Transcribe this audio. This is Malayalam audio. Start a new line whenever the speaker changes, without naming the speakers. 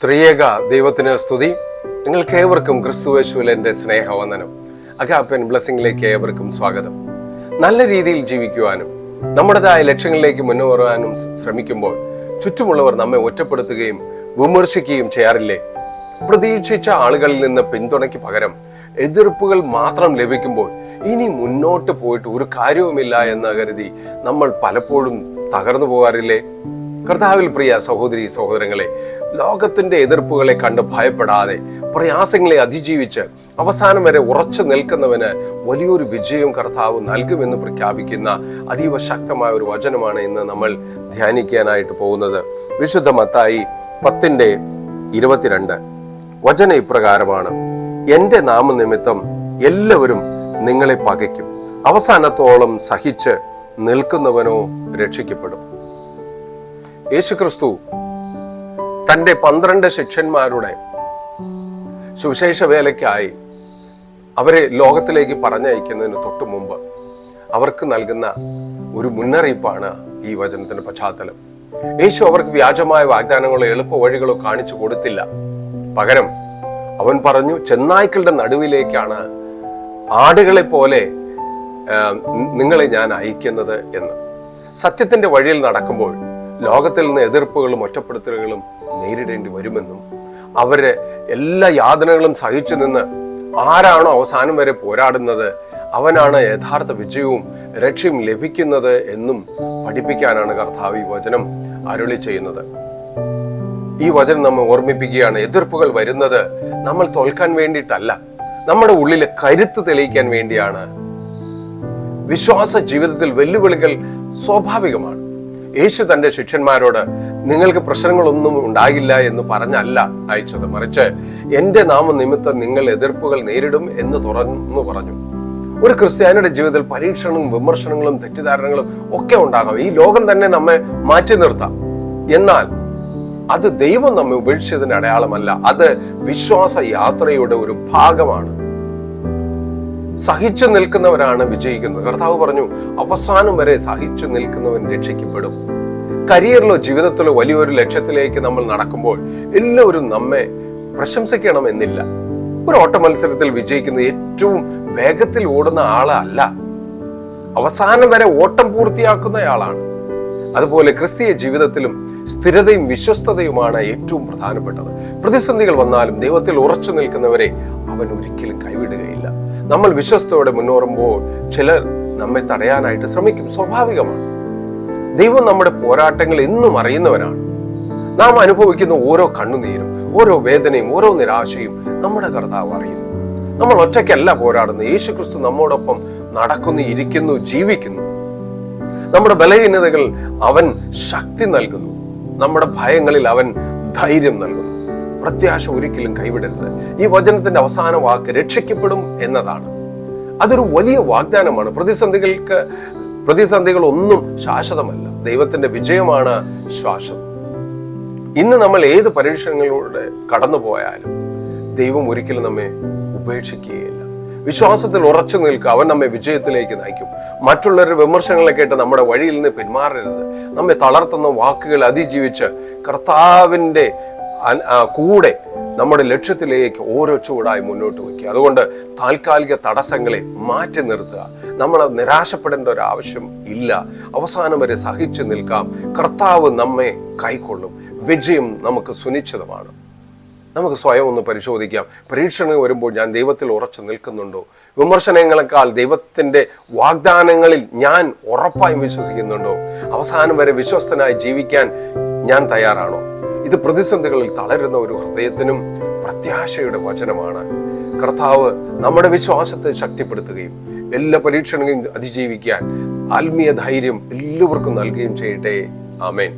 ത്രിയേക ദൈവത്തിന് സ്തുതി. നിങ്ങൾക്ക് ഏവർക്കും ക്രിസ്തുയേശുവിൽ എൻ്റെ സ്നേഹവന്ദനം. അഗാപ്പൻ ബ്ലെസ്സിങ്ങിലേക്ക് ഏവർക്കും സ്വാഗതം. നല്ല രീതിയിൽ ജീവിക്കുവാനും നമ്മുടേതായ ലക്ഷ്യങ്ങളിലേക്ക് മുന്നേറാനും ശ്രമിക്കുമ്പോൾ ചുറ്റുമുള്ളവർ നമ്മെ ഒറ്റപ്പെടുത്തുകയും വിമർശിക്കുകയും ചെയ്യാറില്ലേ? പ്രതീക്ഷിച്ച ആളുകളിൽ നിന്ന് പിന്തുണയ്ക്ക് പകരം എതിർപ്പുകൾ മാത്രം ലഭിക്കുമ്പോൾ ഇനി മുന്നോട്ട് പോയിട്ട് ഒരു കാര്യവുമില്ല എന്ന് കരുതി നമ്മൾ പലപ്പോഴും തകർന്നു പോകാറില്ലേ? കർത്താവിൽ പ്രിയ സഹോദരി സഹോദരങ്ങളെ, ലോകത്തിന്റെ എതിർപ്പുകളെ കണ്ട് ഭയപ്പെടാതെ പ്രയാസങ്ങളെ അതിജീവിച്ച് അവസാനം വരെ ഉറച്ചു നിൽക്കുന്നവന് വലിയൊരു വിജയം കർത്താവ് നൽകുമെന്ന് പ്രഖ്യാപിക്കുന്ന അതീവ ശക്തമായ ഒരു വചനമാണ് ഇന്ന് നമ്മൾ ധ്യാനിക്കാനായിട്ട് പോകുന്നത്. വിശുദ്ധ മത്തായി 10:22 വചനം ഇപ്രകാരമാണ്: എന്റെ നാമനിമിത്തം എല്ലാവരും നിങ്ങളെ പകയ്ക്കും, അവസാനത്തോളം സഹിച്ച് നിൽക്കുന്നവനോ രക്ഷിക്കപ്പെടും. യേശുക്രിസ്തു തൻ്റെ 12 ശിഷ്യന്മാരുടെ സുവിശേഷ വേലയ്ക്കായി അവരെ ലോകത്തിലേക്ക് പറഞ്ഞയക്കുന്നതിന് തൊട്ടു മുമ്പ് അവർക്ക് നൽകുന്ന ഒരു മുന്നറിയിപ്പാണ് ഈ വചനത്തിന്റെ പശ്ചാത്തലം. യേശു അവർക്ക് വ്യാജമായ വാഗ്ദാനങ്ങളോ എളുപ്പ വഴികളോ കാണിച്ചു കൊടുത്തില്ല. പകരം അവൻ പറഞ്ഞു, ചെന്നായ്ക്കളുടെ നടുവിലേക്കാണ് ആടുകളെ പോലെ നിങ്ങളെ ഞാൻ അയക്കുന്നത് എന്ന്. സത്യത്തിന്റെ വഴിയിൽ നടക്കുമ്പോൾ ലോകത്തിൽ നിന്ന് എതിർപ്പുകളും ഒറ്റപ്പെടുത്തലുകളും നേരിടേണ്ടി വരുമെന്നും അവരെ എല്ലാ യാതനകളും സഹിച്ചു നിന്ന് ആരാണോ അവസാനം വരെ പോരാടുന്നത് അവനാണ് യഥാർത്ഥ വിജയവും രക്ഷയും ലഭിക്കുന്നത് എന്നും പഠിപ്പിക്കാനാണ് കർത്താവ് ഈ വചനം അരുളി ചെയ്യുന്നത്. ഈ വചനം നമ്മെ ഓർമ്മിപ്പിക്കുകയാണ്, എതിർപ്പുകൾ വരുന്നത് നമ്മൾ തോൽക്കാൻ വേണ്ടിയിട്ടല്ല, നമ്മുടെ ഉള്ളിലെ കരുത്ത് തെളിയിക്കാൻ വേണ്ടിയാണ്. വിശ്വാസ ജീവിതത്തിൽ വെല്ലുവിളികൾ സ്വാഭാവികമാണ്. യേശു തന്റെ ശിഷ്യന്മാരോട് നിങ്ങൾക്ക് പ്രശ്നങ്ങളൊന്നും ഉണ്ടാകില്ല എന്ന് പറഞ്ഞല്ല അയച്ചത്, മറിച്ച് എന്റെ നാമനിമിത്തം നിങ്ങൾ എതിർപ്പുകൾ നേരിടും എന്ന് തുറന്നു പറഞ്ഞു. ഒരു ക്രിസ്ത്യാനിയുടെ ജീവിതത്തിൽ പരീക്ഷണങ്ങളും വിമർശനങ്ങളും തെറ്റിദ്ധാരണകളും ഒക്കെ ഉണ്ടാകാം. ഈ ലോകം തന്നെ നമ്മെ മാറ്റി നിർത്താം. എന്നാൽ അത് ദൈവം നമ്മെ ഉപേക്ഷിച്ചതിന്റെ അടയാളമല്ല, അത് വിശ്വാസ യാത്രയുടെ ഒരു ഭാഗമാണ്. സഹിച്ചു നിൽക്കുന്നവരാണ് വിജയിക്കുന്നത്. കർത്താവ് പറഞ്ഞു, അവസാനം വരെ സഹിച്ചു നിൽക്കുന്നവൻ രക്ഷിക്കപ്പെടും. കരിയറിലോ ജീവിതത്തിലോ വലിയൊരു ലക്ഷ്യത്തിലേക്ക് നമ്മൾ നടക്കുമ്പോൾ എല്ലാവരും നമ്മെ പ്രശംസിക്കണമെന്നില്ല. ഒരു ഓട്ട മത്സരത്തിൽ വിജയിക്കുന്ന ഏറ്റവും വേഗത്തിൽ ഓടുന്ന ആളല്ല, അവസാനം വരെ ഓട്ടം പൂർത്തിയാക്കുന്നയാളാണ്. അതുപോലെ ക്രിസ്തീയ ജീവിതത്തിലും സ്ഥിരതയും വിശ്വസ്തതയുമാണ് ഏറ്റവും പ്രധാനപ്പെട്ടത്. പ്രതിസന്ധികൾ വന്നാലും ദൈവത്തിൽ ഉറച്ചു നിൽക്കുന്നവരെ അവൻ ഒരിക്കലും കൈവിടുകയില്ല. നമ്മൾ വിശ്വസ്തയോടെ മുന്നേറുമ്പോൾ ചിലർ നമ്മെ തടയാനായിട്ട് ശ്രമിക്കും, സ്വാഭാവികമാണ്. ദൈവം നമ്മുടെ പോരാട്ടങ്ങൾ എന്നും അറിയുന്നവനാണ്. നാം അനുഭവിക്കുന്ന ഓരോ കണ്ണുനീരും, ഓരോ വേദനയും, ഓരോ നിരാശയും നമ്മുടെ കർത്താവ് അറിയുന്നു. നമ്മൾ ഒറ്റയ്ക്കല്ല പോരാടുന്നത്. യേശുക്രിസ്തു നമ്മോടൊപ്പം നടക്കുന്നു, ഇരിക്കുന്നു, ജീവിക്കുന്നു. നമ്മുടെ ബലഹീനതകൾ അവൻ ശക്തി നൽകുന്നു, നമ്മുടെ ഭയങ്ങളിൽ അവൻ ധൈര്യം നൽകുന്നു. പ്രത്യാശ ഒരിക്കലും കൈവിടരുത്. ഈ വചനത്തിന്റെ അവസാന വാക്ക് രക്ഷിക്കപ്പെടും എന്നതാണ്. അതൊരു വലിയ വാഗ്ദാനമാണ്. പ്രതിസന്ധികളൊന്നും ശാശ്വതമല്ല, ദൈവത്തിന്റെ വിജയമാണ് ശാശ്വതം. ഇന്ന് നമ്മൾ ഏത് പരീക്ഷണങ്ങളിലൂടെ കടന്നു പോയാലും ദൈവം ഒരിക്കലും നമ്മെ ഉപേക്ഷിക്കുകയില്ല. വിശ്വാസത്തിൽ ഉറച്ചു നിൽക്കുക, അവൻ നമ്മെ വിജയത്തിലേക്ക് നയിക്കും. മറ്റുള്ളവരുടെ വിമർശനങ്ങളെ കേട്ട് നമ്മുടെ വഴിയിൽ നിന്ന് പിന്മാറരുത്. നമ്മെ തളർത്തുന്ന വാക്കുകൾ അതിജീവിച്ച് കർത്താവിന്റെ കൂടെ നമ്മുടെ ലക്ഷ്യത്തിലേക്ക് ഓരോ ചൂടായി മുന്നോട്ട് വയ്ക്കുക. അതുകൊണ്ട് താൽക്കാലിക തടസ്സങ്ങളെ മാറ്റി നിർത്തുക. നമ്മൾ നിരാശപ്പെടേണ്ട ഒരു ആവശ്യം ഇല്ല. അവസാനം വരെ സഹിച്ചു നിൽക്കാം. കർത്താവ് നമ്മെ കൈക്കൊള്ളും. വിജയം നമുക്ക് സുനിശ്ചിതമാണ്. നമുക്ക് സ്വയം ഒന്ന് പരിശോധിക്കാം. പരീക്ഷണങ്ങൾ വരുമ്പോൾ ഞാൻ ദൈവത്തിൽ ഉറച്ചു നിൽക്കുന്നുണ്ടോ? വിമർശനങ്ങളെക്കാൾ ദൈവത്തിന്റെ വാഗ്ദാനങ്ങളിൽ ഞാൻ ഉറപ്പായും വിശ്വസിക്കുന്നുണ്ടോ? അവസാനം വരെ വിശ്വസ്തനായി ജീവിക്കാൻ ഞാൻ തയ്യാറാണോ? ഇത് പ്രതിസന്ധികളിൽ തളരുന്ന ഒരു ഹൃദയത്തിനും പ്രത്യാശയുടെ വചനമാണ്. കർത്താവ് നമ്മുടെ വിശ്വാസത്തെ ശക്തിപ്പെടുത്തുകയും എല്ലാ പരീക്ഷണങ്ങളെയും അതിജീവിക്കാൻ ആത്മീയ ധൈര്യം എല്ലാവർക്കും നൽകുകയും ചെയ്യട്ടെ. ആമേൻ.